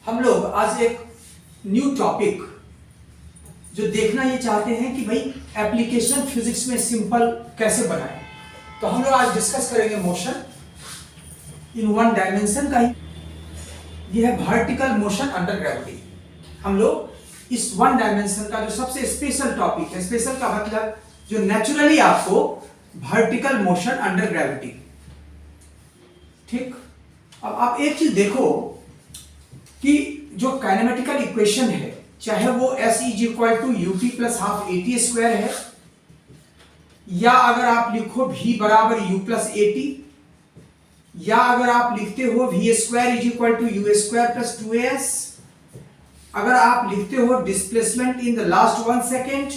हम लोग आज एक न्यू टॉपिक जो देखना ये चाहते हैं कि भाई एप्लीकेशन फिजिक्स में सिंपल कैसे बनाएं। तो हम लोग आज डिस्कस करेंगे मोशन इन वन डायमेंशन का ही। ये है वर्टिकल मोशन अंडर ग्रेविटी। हम लोग इस वन डायमेंशन का जो सबसे स्पेशल टॉपिक है, स्पेशल का मतलब जो नेचुरली आपको वर्टिकल मोशन अंडर ग्रेविटी। ठीक, अब आप एक चीज देखो कि जो काइनेमेटिकल इक्वेशन है, चाहे वो S is equal to u t plus half a t square है, या अगर आप लिखो V बराबर U प्लस एटी, या अगर आप लिखते हो V square is equal to U square plus 2AS, अगर आप लिखते हो displacement in the last 1 second,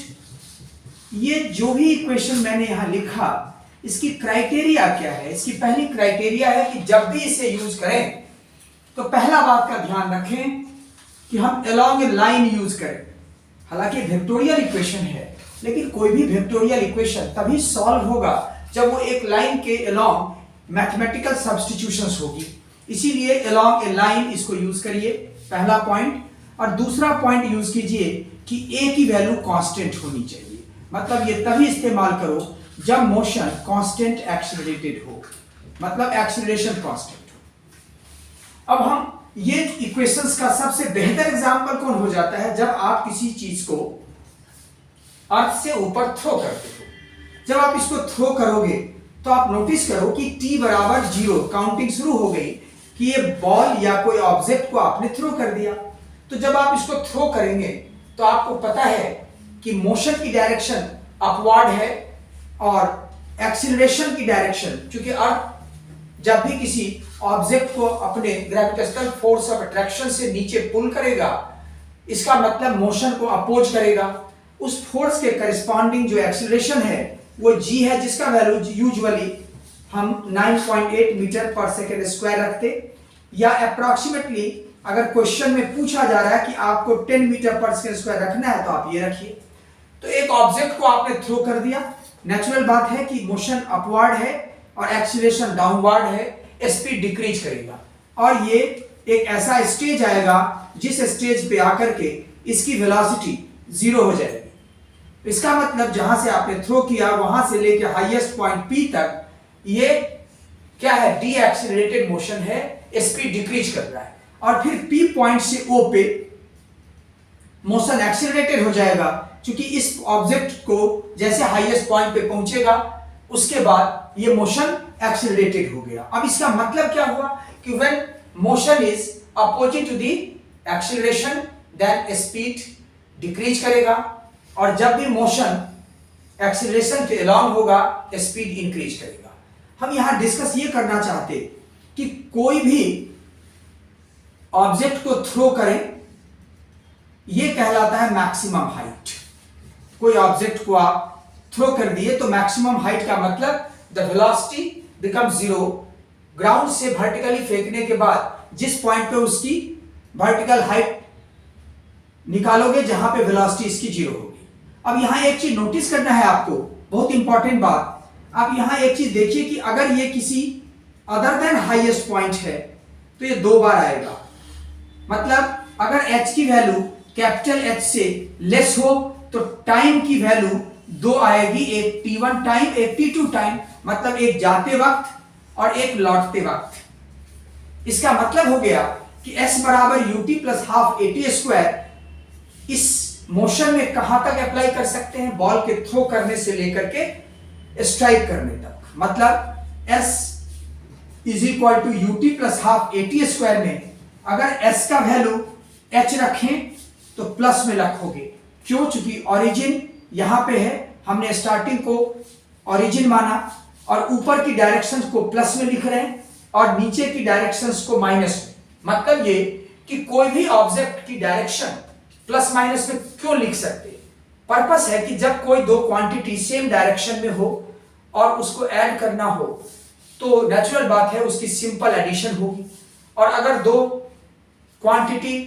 ये जो भी इक्वेशन मैंने यहां लिखा, इसकी क्राइटेरिया क्या है? इसकी पहली क्राइटेरिया है कि जब भी इसे यूज करें तो पहला बात का ध्यान रखें कि हम अलोंग ए लाइन यूज करें। हालांकि वेक्टोरियल इक्वेशन है, लेकिन कोई भी वेक्टोरियल इक्वेशन तभी सॉल्व होगा जब वो एक लाइन के अलोंग मैथमेटिकल सब्स्टिट्यूशंस होगी। इसीलिए अलोंग ए लाइन इसको यूज करिए, पहला पॉइंट। और दूसरा पॉइंट यूज कीजिए कि ए की वैल्यू कांस्टेंट होनी चाहिए। मतलब ये तभी इस्तेमाल करो जब मोशन कांस्टेंट एक्सेलरेटेड हो, मतलब एक्सेलरेशन कांस्टेंट हो। अब हम ये इक्वेशंस का सबसे बेहतर एग्जांपल कौन हो जाता है? जब आप किसी चीज को अर्थ से ऊपर थ्रो करते हो। जब आप इसको थ्रो करोगे तो आप नोटिस करो कि t बराबर 0 काउंटिंग शुरू हो गई कि ये बॉल या कोई ऑब्जेक्ट को आपने थ्रो कर दिया। तो जब आप इसको थ्रो करेंगे तो आपको पता है कि मोशन की डायरेक्शन अपवर्ड है और एक्सीलरेशन की डायरेक्शन, क्योंकि अर्थ जब भी किसी ऑब्जेक्ट को अपने ग्रेविटेशनल फोर्स ऑफ अट्रैक्शन से नीचे पुल करेगा, इसका मतलब मोशन को अपोज करेगा। उस फोर्स के करस्पॉन्डिंग जो एक्सीलरेशन है वो g है, जिसका वैल्यू यूजुअली हम 9.8 मीटर पर सेकेंड स्क्वायर रखते, या अप्रोक्सीमेटली अगर क्वेश्चन में पूछा जा रहा है कि आपको 10 मीटर पर सेकेंड स्क्वायर रखना है तो आप ये रखिए। तो एक ऑब्जेक्ट को आपने थ्रो कर दिया, नेचुरल बात है कि मोशन अपवर्ड है और एक्सीलरेशन डाउनवर्ड है, स्पीड डिक्रीज करेगा और ये एक ऐसा स्टेज आएगा जिस स्टेज पे आकर के इसकी वेलोसिटी 0 हो जाएगी। इसका मतलब जहां से आपने थ्रो किया वहां से लेके हाईएस्ट पॉइंट P तक ये क्या है? डी एक्सीलरेटेड मोशन है, स्पीड डिक्रीज कर रहा है। और फिर P पॉइंट से O पे मोशन एक्सीलरेटेड हो जाएगा, क्योंकि इस ऑब्जेक्ट को जैसे हाईएस्ट पॉइंट पे पहुंचेगा उसके बाद ये मोशन एक्सीलरेटेड हो गया। अब इसका मतलब क्या हुआ कि when motion is opposite to the acceleration then speed decrease करेगा, और जब भी मोशन एक्सीलरेशन के अलोंग होगा स्पीड इंक्रीज करेगा। हम यहां डिस्कस ये करना चाहते कि कोई भी ऑब्जेक्ट को थ्रो करें, ये कहलाता है मैक्सिमम हाइट। कोई ऑब्जेक्ट को आप थ्रो कर दिए तो मैक्सिमम हाइट का मतलब द वेलोसिटी बिकम 0। ग्राउंड से वर्टिकली फेंकने के बाद जिस पॉइंट पे उसकी वर्टिकल हाइट निकालोगे जहां पे वेलोसिटी इसकी 0 होगी। अब यहां एक चीज नोटिस करना है आपको, बहुत इंपॉर्टेंट बात। आप यहां एक चीज देखिए कि अगर ये किसी अदर देन हाईएस्ट पॉइंट है तो ये 2 बार आएगा। मतलब अगर h की वैल्यू कैपिटल H से लेस हो तो टाइम की वैल्यू 2 आएगी, एक t1 टाइम एक t2 टाइम, मतलब एक जाते वक्त और एक लौटते वक्त। इसका मतलब हो गया कि s बराबर ut plus half a t square इस मोशन में कहां तक अप्लाई कर सकते हैं? बॉल के थ्रो करने से लेकर के स्ट्राइक करने तक। मतलब s is equal to ut plus half a t square में अगर s का वैल्यू h रखें तो प्लस में रखोगे। क्यों? चूंकि ओरिजिन यहां पे है, हमने स्टार्टिंग को ओरिजिन माना और ऊपर की डायरेक्शंस को प्लस में लिख रहे हैं और नीचे की डायरेक्शंस को माइनस में। मतलब ये कि कोई भी ऑब्जेक्ट की डायरेक्शन प्लस माइनस में क्यों लिख सकते? पर्पस है कि जब कोई दो क्वांटिटी सेम डायरेक्शन में हो और उसको ऐड करना हो तो नेचुरल बात है उसकी सिंपल एडिशन होगी, और अगर दो क्वांटिटी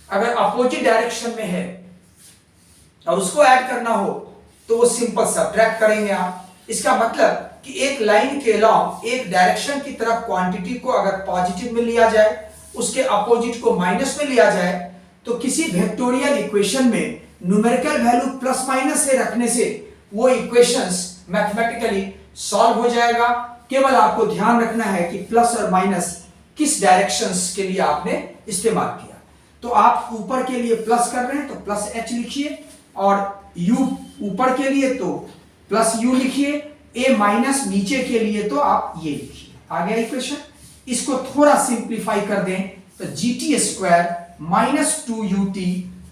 अगर अपोजिट डायरेक्शन में है और उसको ऐड करना हो तो वो सिंपल सब्ट्रैक्ट करेंगे आप। इसका मतलब कि एक लाइन के अलोंग एक डायरेक्शन की तरफ क्वांटिटी को अगर पॉजिटिव में लिया जाए उसके अपोजिट को माइनस में लिया जाए तो किसी वेक्टोरियल इक्वेशन में न्यूमेरिकल वैल्यू प्लस माइनस से रखने से वो इक्वेशंस मैथमेटिकली सॉल्व हो जाएगा। केवल आपको ध्यान रखना है कि प्लस और माइनस किस डायरेक्शंस के लिए आपने इस्तेमाल किया। तो आप ऊपर के लिए प्लस कर रहे हैं तो प्लस एच लिखिए, और यू ऊपर के लिए तो प्लस यू लिखिए, ए माइनस नीचे के लिए तो आप ये लिखिए। आ गया इक्वेशन। इसको थोड़ा सिंप्लीफाई कर दें तो gt square minus 2ut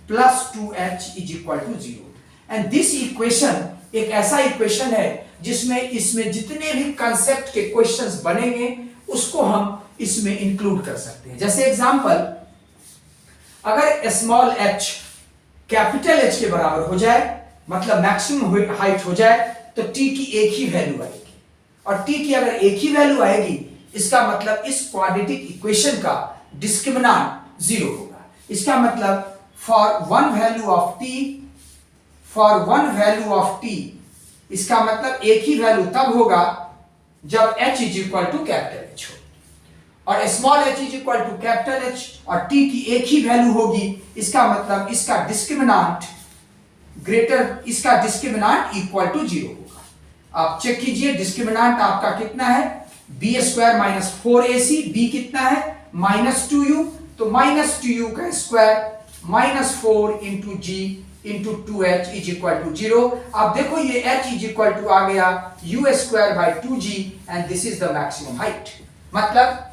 plus 2h is equal to 0। And this equation एक ऐसा इक्वेशन है जिसमें इसमें जितने भी कंसेप्ट के क्वेश्चंस बनेंगे उसको हम इसमें इंक्लूड कर सकते हैं। जैसे एग्जांपल, अगर स्मॉल h कैपिटल H के बराबर हो जाए, मतलब मैक्सिमम हाइट हो जाए, तो t की एक ही वैल्यू आएगी। और t की अगर एक ही वैल्यू आएगी इसका मतलब इस क्वाड्रेटिक इक्वेशन का डिस्क्रिमिनेंट 0 होगा। इसका मतलब for one value of t, इसका मतलब एक ही वैल्यू तब होगा जब h is equal to capital H हो, और small h is equal to capital H, और t की एक ही वैल्यू होगी। इसका मतलब इसका डिस्क्रिमिनेंट इक्वल टू 0 होगा। आप चेक कीजिए डिस्क्रिमिनेंट आपका कितना है, b square minus 4ac, b कितना है माइनस 2u, तो माइनस 2u का square minus 4 into g into 2h is equal to 0। आप देखो ये h इज इक्वल टू आ गया u square by 2g and this is the maximum height. मतलब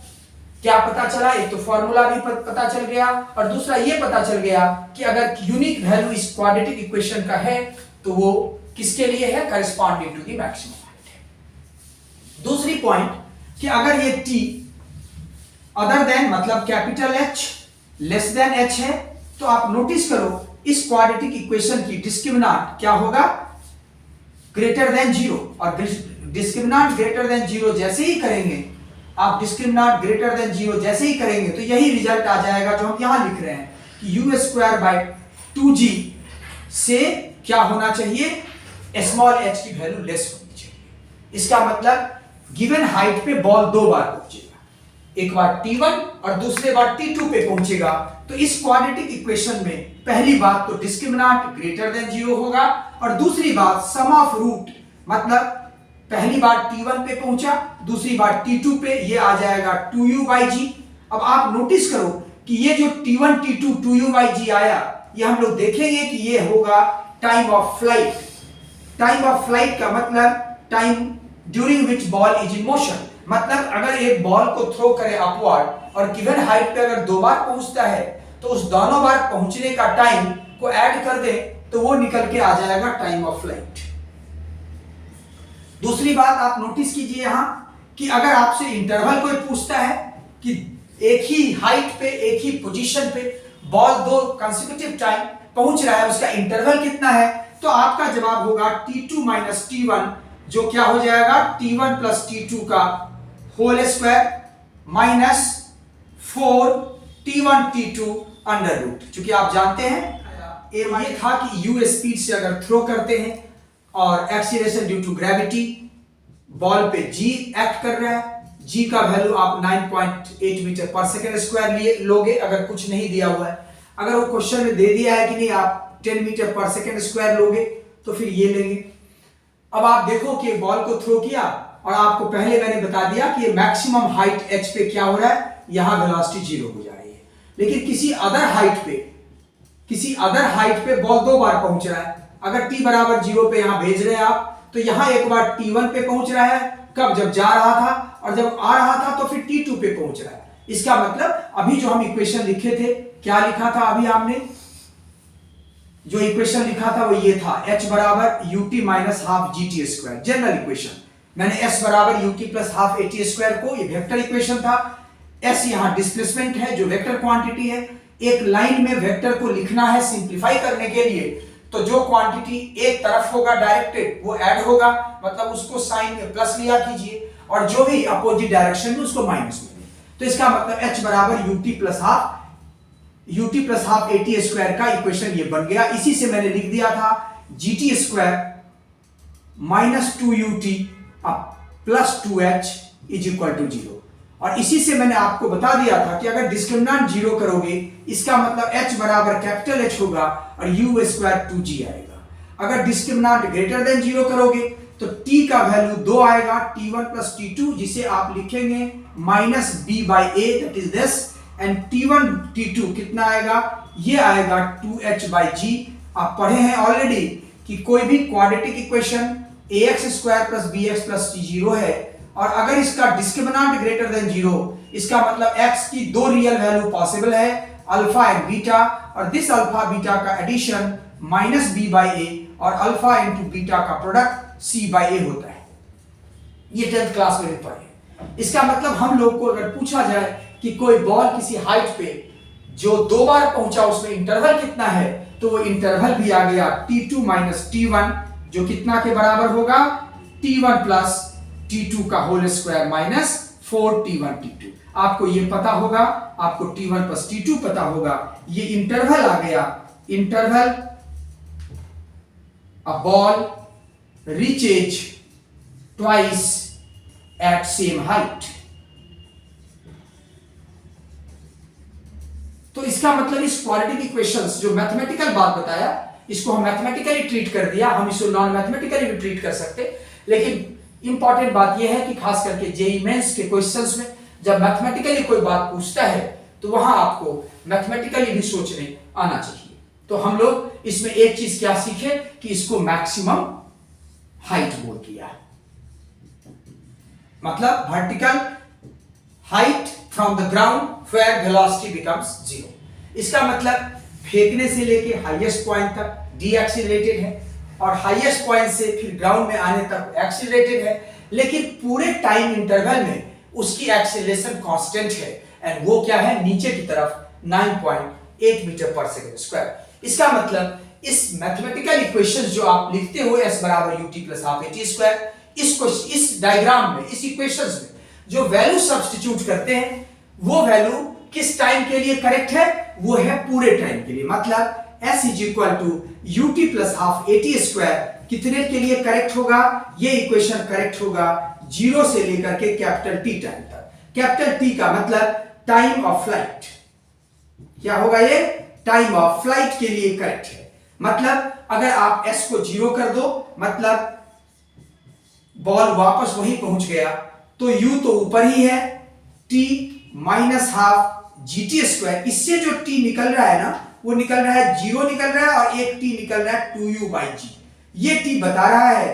क्या पता चला, एक तो फॉर्मूला भी पता चल गया और दूसरा ये पता चल गया कि अगर यूनिक वैल्यू इस क्वाड्रेटिक इक्वेशन का है तो वो किसके लिए है, corresponding to the maximum height है। दूसरी पॉइंट कि अगर ये t अदर देन मतलब capital H less than h है तो आप नोटिस करो इस क्वाड्रेटिक इक्वेशन की डिस्क्रिमिनेंट क्या होगा, ग्रेटर देन 0। और डिस्क्रिमिनेंट ग्रेटर देन 0 जैसे ही करेंगे, आप डिस्क्रिमिनेंट ग्रेटर देन 0 जैसे ही करेंगे तो यही रिजल्ट आ जाएगा जो हम यहां लिख रहे हैं कि u स्क्वायर बाई 2g से क्या होना चाहिए, स्मॉल h की वैल्यू लेस होनी चाहिए। इसका मतलब गिवन हाइट पे बॉल दो बार पहुंचेगा, एक बार t1 और दूसरे बार t2 पे पहुंचेगा। तो इस क्वाड्रेटिक इक्वेशन में पहली बात तो डिस्क्रिमिनेंट ग्रेटर देन 0 होगा, और दूसरी बात सम ऑफ रूट, मतलब पहली बार t1 पे पहुंचा, दूसरी बार t2 पे, ये आ जाएगा 2u बाई g। अब आप नोटिस करो कि ये जो t1 t2 2u by g आया, ये हम लोग देखेंगे कि ये होगा time of flight. Time of flight का मतलब time during which ball is in motion. मतलब अगर एक बॉल को थ्रो करे अपवर्ड और गिवन हाइट पे अगर दो बार पहुंचता है तो उस दोनों बार पहुंचने का टाइम को ऐड कर दे तो वो निकल के आ जाएगा टाइम ऑफ फ्लाइट। दूसरी बात आप नोटिस कीजिए यहां कि अगर आपसे इंटरवल कोई पूछता है कि एक ही हाइट पे एक ही पोजीशन पे बॉल दो कंसेक्यूटिव टाइम पहुंच रहा है, उसका इंटरवल कितना है, तो आपका जवाब होगा t2 माइनस t1, जो क्या हो जाएगा t1 प्लस t2 का whole square minus 4 t1 t2 under root. चूंकि आप जानते हैं ये था कि u स्पीड से अगर थ्रो करते हैं और acceleration due to gravity, ball पे g एक्ट कर रहा है, g का वैल्यू आप 9.8 मीटर पर सेकेंड स्क्वायर लोगे अगर कुछ नहीं दिया हुआ है। अगर वो क्वेश्चन में दे दिया है कि नहीं आप 10 मीटर पर सेकेंड स्क्वायर लोगे तो फिर ये लेंगे। अब आप देखो कि बॉल को थ्रो किया और आपको पहले मैंने बता दिया कि ये मैक्सिमम हाइट h पे क्या हो रहा है, यहां वेलोसिटी 0 हो जा रही है। लेकिन किसी अदर हाइट पे बॉल दो बार पहुंच रहा है, अगर t बराबर 0 पे यहां भेज रहे हैं आप तो यहां एक बार t1 पे पहुंच रहा है, कब, जब जा रहा था, और जब आ रहा था तो फिर t2 पे पहुंच रहा है। इसका मतलब अभी जो हम इक्वेशन लिखे थे, क्या लिखा था अभी हमने जो इक्वेशन लिखा था वो ये था, h बराबर ut minus half gt square, general equation. मैंने s बराबर ut plus half at square को, ये वेक्टर इक्वेशन था, s यहां डिस्प्लेसमेंट है जो वेक्टर क्वांटिटी है। एक लाइन में वेक्टर को लिखना है सिंप्लीफाई करने के लिए, तो जो क्वांटिटी एक तरफ होगा डायरेक्टेड वो ऐड होगा, मतलब उसको साइन में प्लस लिया कीजिए, और जो भी अपोजिट डायरेक्शन में उसको माइनस में। तो इसका मतलब h बराबर ut plus half at square का इक्वेशन ये बन गया। इसी से मैंने लिख दिया था gt square minus 2ut plus 2h is equal to 0। और इसी से मैंने आपको बता दिया था कि अगर डिस्क्रिमिनेंट 0 करोगे इसका मतलब h बराबर कैपिटल H होगा और u स्क्वायर 2g आएगा। अगर डिस्क्रिमिनेंट ग्रेटर देन 0 करोगे तो t का वैल्यू 2 आएगा, t1 प्लस t2, जिसे आप लिखेंगे minus b by A, that is this, and t1 t2 कितना आएगा, ये आएगा 2h बाई g। आप पढ़े हैं ऑलरेडी कि कोई भी quadratic equation ax square plus bx plus c 0 है, और अगर इसका डिस्क्रिमिनेंट ग्रेटर देन 0, इसका मतलब x की दो रियल वैल्यू पॉसिबल है, अल्फा एंड बीटा, और दिस अल्फा बीटा का एडिशन माइनस b बाई ए और अल्फा इंटू बीटा का प्रोडक्ट c बाई ए होता है। ये 10th क्लास में भी पढ़े। इसका मतलब हम लोग को अगर पूछा जाए कि कोई बॉल किसी हाइट पे जो 2 बार पहुंचा उसमें इंटरवल कितना है, तो वो इंटरवल भी आ गया t2 माइनस t1, जो कितना के बराबर होगा, t1 प्लस t2 का whole square minus 4t1 t2। आपको ये पता होगा, आपको t1 प्लस t2 पता होगा, ये इंटरवल आ गया, interval a ball reaches twice at same height. तो इसका मतलब इस क्वाड्रेटिक इक्वेशंस जो मैथमेटिकल बात बताया, इसको हम मैथमेटिकली ट्रीट कर दिया, हम इसको नॉन मैथमेटिकली भी ट्रीट कर सकते, लेकिन इंपॉर्टेंट बात यह है कि खास करके जेईई मेंस के क्वेश्चंस में जब मैथमेटिकली कोई बात पूछता है तो वहां आपको मैथमेटिकली भी सोचने आना चाहिए। तो हम लोग इसमें एक चीज क्या सीखे कि इसको मैक्सिमम हाइट बोल दिया, मतलब vertical height from the ground where velocity becomes 0। इसका मतलब फेंकने से लेके हाईएस्ट पॉइंट तक डी एक्सीलरेटेड है, और हाईएस्ट पॉइंट से फिर ग्राउंड में आने तक एक्सीलरेटेड है, लेकिन पूरे टाइम इंटरवल में उसकी एक्सीलरेशन कांस्टेंट है, एंड वो क्या है, नीचे की तरफ 9.8 मीटर पर सेकंड स्क्वायर। इसका मतलब इस मैथमेटिकल इक्वेशन जो आप लिखते हो s बराबर ut plus half at square, इस डायग्राम में, इस इक्वेशंस में जो वैल्यू सब्स्टिट्यूट करते हैं वो वैल्यू किस टाइम के लिए करेक्ट है, वो है पूरे टाइम के लिए। मतलब s is equal to ut plus half at square कितने के लिए करेक्ट होगा, ये इक्वेशन करेक्ट होगा 0 से लेकर के कैपिटल T टाइम तक। कैपिटल T का मतलब टाइम ऑफ फ्लाइट, क्या होगा, ये टाइम ऑफ फ्लाइट के लिए करेक्ट है। मतलब अगर आप s को 0 कर दो, मतलब बॉल वापस वहीं पहुंच गया, तो u तो ऊपर ही है, t minus half gt square, इससे जो t निकल रहा है ना, वो निकल रहा है 0 निकल रहा है, और एक t निकल रहा है 2u बाई g। ये t बता रहा है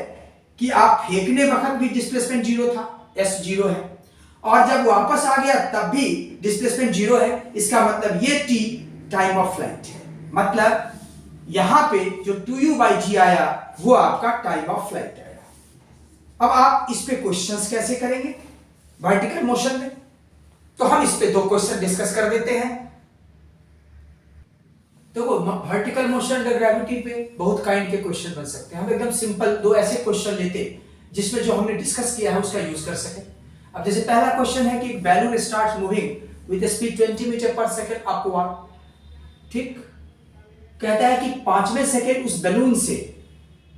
कि आप फेंकने वक्त भी डिस्प्लेसमेंट 0 था, s 0 है, और जब वापस आ गया तब भी डिस्प्लेसमेंट 0 है। इसका मतलब ये t टाइम ऑफ फ्लाइट है, मतलब यहां पे जो 2u बाई g आया वो आपका टाइम ऑफ फ्लाइट आया। अब आप इस पे क्वेश्चंस कैसे करेंगे वर्टिकल मोशन में, तो हम इस पे 2 क्वेश्चन डिस्कस कर देते हैं। देखो वर्टिकल मोशन अंडर ग्रेविटी पे बहुत काइंड के क्वेश्चन बन सकते हैं। हम एकदम सिंपल 2 ऐसे क्वेश्चन लेते जिसमें जो हमने डिस्कस किया है उसका यूज कर सके। अब जैसे पहला क्वेश्चन है कि एक balloon starts moving with speed 20 metre पर सेकंड अपवर्ड, ठीक, कहता है कि 5वें सेकंड उस बैलून से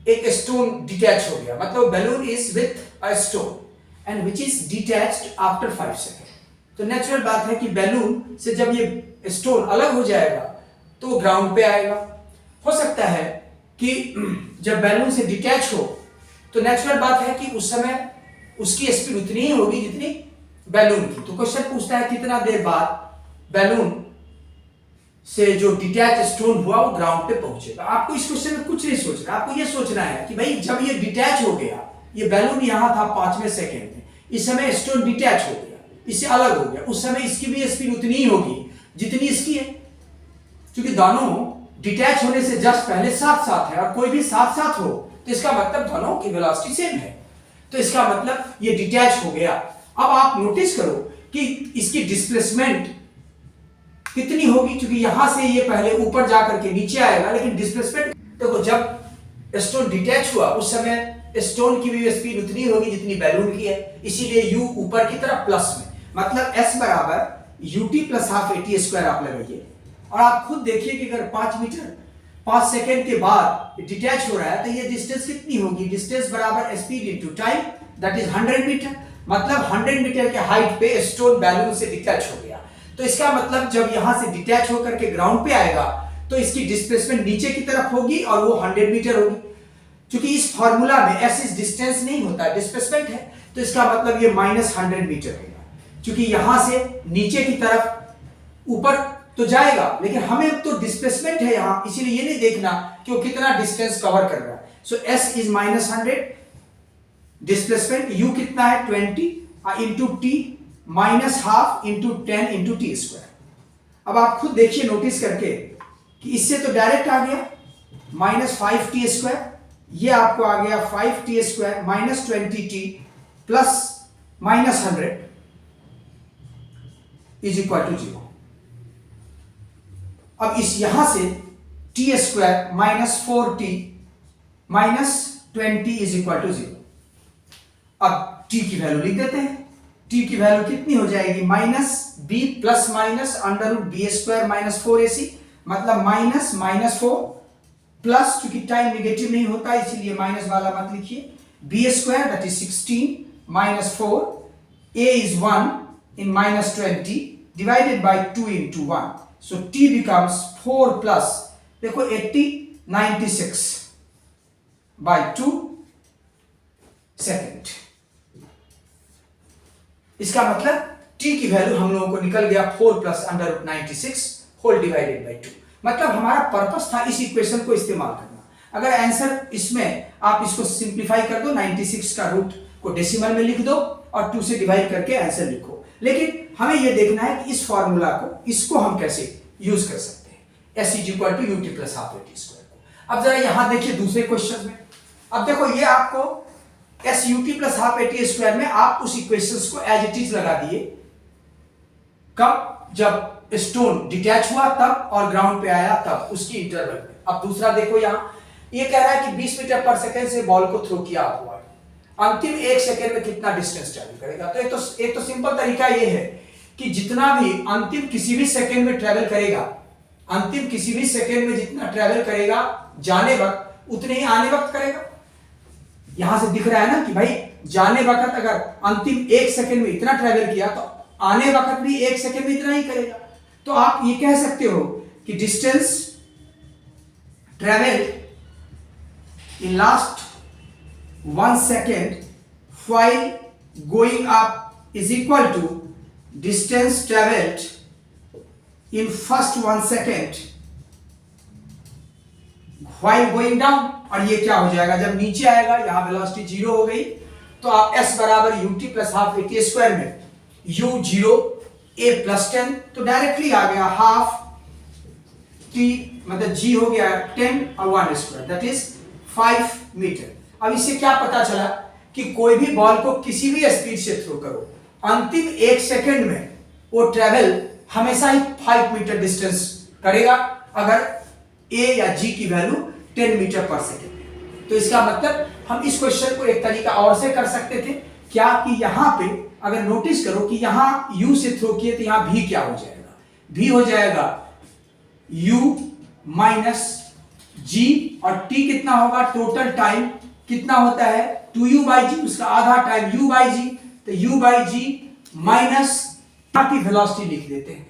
एक स्टोन डिटैच हो गया, मतलब balloon is with a stone and which is detached after 5 second. तो नेचुरल बात है कि बैलून से जब ये स्टोन अलग हो जाएगा तो वो ग्राउंड पे आएगा। हो सकता है कि जब बैलून से डिटैच हो तो नेचुरल बात है कि उस समय उसकी स्पीड उतनी ही होगी जितनी बैलून की। तो क्वेश्चन पूछता है कितना देर बाद बैलून से जो डिटैच स्टोन हुआ वो ग्राउंड पे पहुंचेगा। आपको इस क्वेश्चन में कुछ नहीं सोचना, आपको ये सोचना है कि भाई जब ये डिटैच हो गया, ये बैलून यहां था 5वें सेकंड में, इस समय स्टोन डिटैच हो गया, इससे अलग हो गया, उस समय इसकी भी स्पीड उतनी ही होगी जितनी इसकी है, क्योंकि दोनों डिटैच होने से जस्ट पहले साथ साथ है, और कोई भी साथ साथ हो तो इसका मतलब दोनों की वेलोसिटी सेम है। तो इसका मतलब ये डिटैच हो गया। अब आप नोटिस करो कि इसकी डिस्प्लेसमेंट कितनी होगी, क्योंकि यहां से ये पहले ऊपर जाकर के नीचे आएगा, लेकिन डिस्प्लेसमेंट देखो जब स्टोन डिटैच हुआ उस समय स्टोन की भी स्पीड उतनी होगी जितनी बैलून की है, इसीलिए u ऊपर की तरफ प्लस में, मतलब s बराबर ut plus half at square आप लगाइए, और आप खुद देखिए कि अगर 5 सेकंड के बाद डिटैच हो रहा है तो ये डिस्टेंस कितनी होगी, डिस्टेंस बराबर speed into time, that is 100 metre. मतलब 100 मीटर के हाइट पे स्टोन बैलून से डिटैच हो गया। तो इसका मतलब जब यहां से डिटैच होकर के ग्राउंड पे आएगा तो इसकी डिस्प्लेसमेंट नीचे की तरफ होगी और वो 100 मीटर होगी। क्योंकि इस फॉर्मूला में एस इज डिस्टेंस नहीं होता, डिस्प्लेसमेंट है, तो इसका मतलब ये -100 मीटर होगा। क्योंकि यहां से नीचे की तरफ ऊपर तो जाएगा, लेकिन हमें तो डिस्प्लेसमेंट है यहां, इसीलिए ये नहीं देखना कि वो कितना डिस्टेंस कवर कर रहा है। सो एस इज -100, डिस्प्लेसमेंट यू कितना है 20 into T -12 into 10 into T square. अब आप खुद देखिए नोटिस करके कि इससे तो डायरेक्ट आ गया -5t स्क्वायर, ये आपको आ गया 5t square -20t plus -100 is equal to 0। अब इस यहां से t square -4t -20 is equal to 0। अब t की वैल्यू लिख देते हैं। t की वैल्यू कितनी हो जाएगी -b plus minus √b square -4ac, मतलब -4 प्लस, चूंकि टाइम नेगेटिव नहीं होता इसीलिए माइनस वाला मत लिखिए, b square that is 16 -4, a is 1 in -20 divided by 2 into 1, so t becomes 4 plus, देखो 80 96 by 2 सेकेंड। इसका मतलब t की वैल्यू हम लोगों को निकल गया 4 प्लस √96 होल डिवाइडेड बाई 2। मतलब हमारा पर्पस था इस इक्वेशन को इस्तेमाल करना। अगर आंसर इसमें आप इसको सिंप्लीफाई कर दो, 96 का रूट को डेसिमल में लिख दो और 2 से डिवाइड करके आंसर लिखो, लेकिन हमें यह देखना है कि इस फॉर्मूला को, इसको हम कैसे यूज कर सकते हैं, s is equal to ut plus half at square को। अब जरा यहां देखिए दूसरे क्वेश्चन में, अब देखो ये आपको S ut plus half at square में आप उस इक्वेशंस को एज इट इज लगा दिए, कब, जब स्टोन डिटैच हुआ तब और ग्राउंड पे आया तब, उसकी इंटरवल में। अब दूसरा देखो यहां ये कह रहा है कि 20 मीटर पर सेकंड से बॉल को थ्रो किया हुआ है, अंतिम 1 सेकंड में कितना डिस्टेंस ट्रैवल करेगा। तो एक तो सिंपल तरीका ये है कि जितना भी अंतिम किसी भी सेकंड में ट्रैवल करेगा, अंतिम किसी भी सेकंड में जितना ट्रैवल करेगा जाने वक्त उतने ही आने वक्त करेगा। यहां से दिख रहा है ना कि भाई जाने वक्त अगर अंतिम 1 सेकंड में इतना ट्रैवल किया तो आने वक्त भी 1 सेकंड में इतना ही करेगा। तो आप ये कह सकते हो कि distance travel in last 1 second while going up is equal to distance traveled in first 1 second while going down। और ये क्या हो जाएगा, जब नीचे आएगा, यहां वेलोसिटी 0 हो गई, तो आप s बराबर ut plus half at square में u 0 a प्लस 10, तो डायरेक्टली आ गया हाफ t, मतलब g हो गया 10 और 1 स्क्वायर दैट इज 5 मीटर। अब इससे क्या पता चला कि कोई भी बॉल को किसी भी स्पीड से थ्रो करो, अंतिम 1 सेकंड में वो ट्रेवल हमेशा ही 5 मीटर डिस्टेंस करेगा अगर a या g की वैल्यू 10 मीटर पर सेकंड। तो इसका मतलब हम इस क्वेश्चन को एक तरीका और से कर सकते थे, क्या कि यहां पे अगर नोटिस करो कि यहां u से थ्रो किए तो यहां v क्या हो जाएगा, v हो जाएगा u माइनस g, और t कितना होगा, टोटल टाइम कितना होता है 2u बाई जी, उसका आधा टाइम u बाई जी, तो u बाई जी माइनस की वेलोसिटी लिख देते हैं,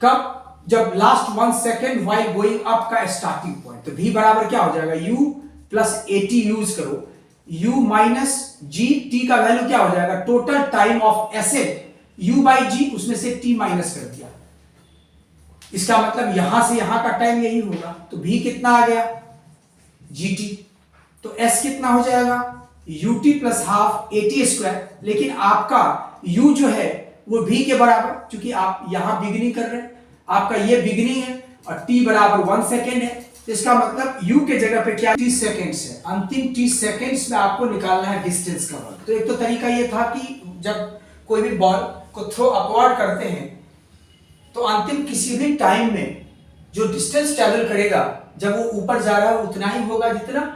कब, जब last 1 second while going up का स्टार्टिंग पॉइंट। तो v बराबर क्या हो जाएगा, u प्लस at यूज करो, u माइनस g, t का वैल्यू क्या हो जाएगा, total time of ascent u by g, उसमें से t माइनस कर दिया, इसका मतलब यहां से यहां का टाइम यही होगा। तो v कितना आ गया gt, तो s कितना हो जाएगा ut plus half at square, लेकिन आपका u जो है वो v के बराबर, क्योंकि आप यहां बिगिनिंग कर रहे हैं, आपका ये बिगिनिंग है और t बराबर 1 सेकेंड है, तो इसका मतलब u के जगह पे क्या 30 सेकेंड्स है, अंतिम 30 सेकेंड्स में आपको निकालना है डिस्टेंस का वर्ग। तो एक तो तरीका ये था कि जब कोई भी बॉल को थ्रो अपवर्ड करते हैं तो अंतिम किसी भी टाइम में जो डिस्टेंस ट्रैवल करेगा, जब वो ऊपर जा रहा है उतना ही होगा जितना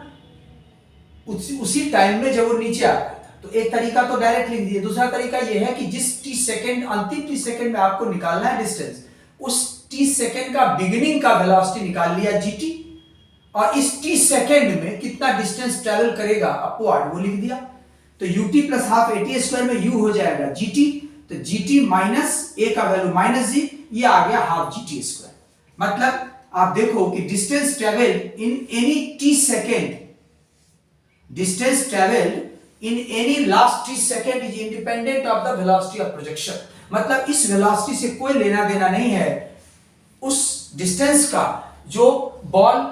उसी टाइम में जब वो नीचे आ रहा था। तो एक तरीका तो डायरेक्ट लिख दिया, दूसरा तरीका ये है कि जिस 30 सेकेंड, अंतिम 30 सेकेंड में आपको निकालना है डिस्टेंस, उस 30 सेकेंड का बिगिनिंग का वेलोसिटी निकाल लिया gt, और इस 30 सेकेंड में कितना डिस्टेंस ट्रैवल करेगा अपवर्ड वो लिख दिया। तो ut plus half at square में u हो जाएगा gt, तो gt माइनस a का वैल्यू माइनस जी, ये आ गया हाफ gt स्क्वायर। मतलब आप देखो कि distance travel in any t second, distance travel in any last t second is independent of the velocity of projection. मतलब इस वेलोसिटी से कोई लेना देना नहीं है उस डिस्टेंस का जो बॉल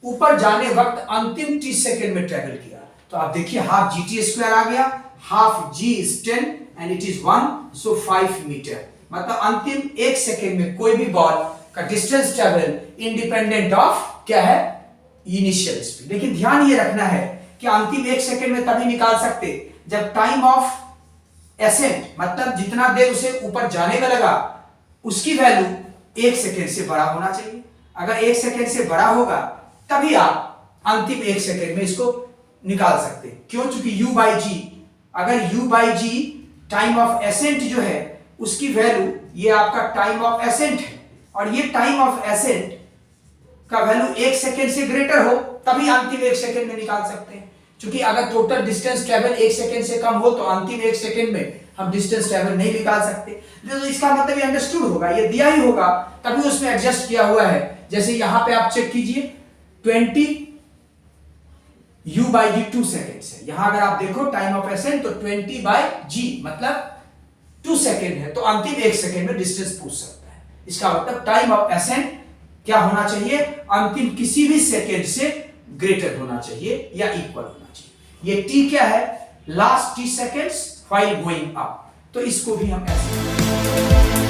ऊपर जाने वक्त अंतिम 30 सेकेंड में ट्रेवल किया। तो आप देखिए हाफ gt स्क्वायर आ गया, half g is 10 and it is 1, so 5 metre. मतलब अंतिम 1 सेकेंड में कोई भी बॉल का डिस्टेंस ट्रेवल इंडिपेंडेंट ऑफ क्या है, इनिशियल स्पीड। लेकिन ध्यान ये रखना है कि अंतिम 1 सेकेंड में तभी निकाल सकते जब टाइम ऑफ एसेंट, मतलब जितना देर उसे ऊपर जाने में लगा उसकी वैल्यू 1 सेकेंड से बड़ा होना चाहिए। अगर 1 सेकेंड से बड़ा होगा तभी आप अंतिम 1 सेकेंड में इसको निकाल सकते हैं। क्यों? चूंकि u बाई जी, अगर u by g time of ascent जो है उसकी वैल्यू, ये आपका टाइम ऑफ एसेंट है और ये टाइम ऑफ एसेंट का वैल्यू 1 सेकेंड से ग्रेटर हो तभी अंतिम 1 सेकेंड में निकाल सकते हैं। क्योंकि अगर टोटल डिस्टेंस ट्रेवल 1 सेकेंड से कम हो तो अंतिम 1 सेकेंड में हम डिस्टेंस ट्रेवल नहीं निकाल सकते। तो इसका मतलब ये अंडरस्टूड होगा, ये दिया ही होगा तभी उसमें एडजस्ट किया हुआ है। जैसे यहां पे आप चेक कीजिए 20 u बाई जी 2 सेकेंड है, यहां अगर आप देखो टाइम ऑफ एसेंट तो 20 बाई जी मतलब 2 सेकेंड है, तो अंतिम 1 सेकेंड में डिस्टेंस पूछ सकता है। इसका मतलब टाइम ऑफ एसेंट क्या होना चाहिए, अंतिम किसी भी सेकेंड से ग्रेटर होना चाहिए या इक्वल होना चाहिए। ये t क्या है, last t seconds while going up, तो इसको भी हम ऐसे